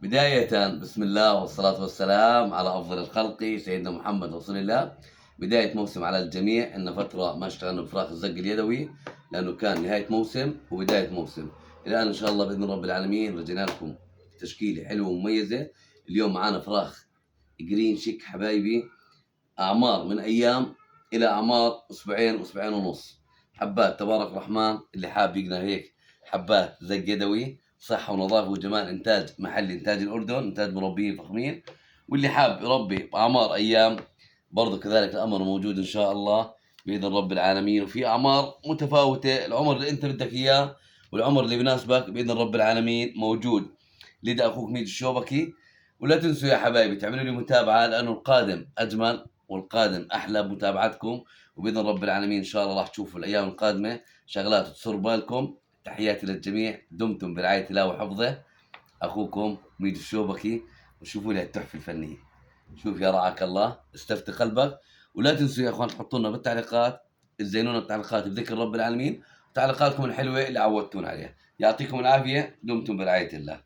بداية بسم الله والصلاة والسلام على أفضل الخلق سيدنا محمد رسول الله. بداية موسم على الجميع، إن فترة ما اشتغلنا بفراخ الزق اليدوي لأنه كان نهاية موسم وبداية موسم. الآن إن شاء الله بإذن رب العالمين رجعنا لكم تشكيلة حلوة ومميزة. اليوم معانا فراخ جرين شيك حبايبي، أعمار من أيام إلى أعمار أسبوعين أسبوعين ونص. حبات تبارك الرحمن، اللي حاب يقدر هيك حبات زق يدوي، صحة ونظافة وجمال، إنتاج محلي، إنتاج الأردن، إنتاج مربيين فخمين. واللي حاب يربي بأعمار أيام برضو كذلك الأمر موجود إن شاء الله بإذن رب العالمين. وفي أعمار متفاوتة، العمر اللي أنت بدك إياه والعمر اللي بيناسبك بإذن رب العالمين موجود. لدى أخوك ميد الشوبكي. ولا تنسوا يا حبايبي تعملوا لي متابعة، لأنه القادم أجمل والقادم أحلى بمتابعتكم. وبإذن رب العالمين إن شاء الله راح تشوفوا الأيام القادمة شغلات تسر بالكم. تحياتي للجميع، دمتم برعاية الله وحفظه. أخوكم ميد الشوبكي، وشوفوا لي التحفة الفنية. شوف يا رعاك الله، استفتي قلبك. ولا تنسوا يا أخوان تحطوا لنا بالتعليقات، تزينونا بالتعليقات بذكر رب العالمين، تعليقاتكم الحلوة اللي عودتونا عليها. يعطيكم العافية، دمتم برعاية الله.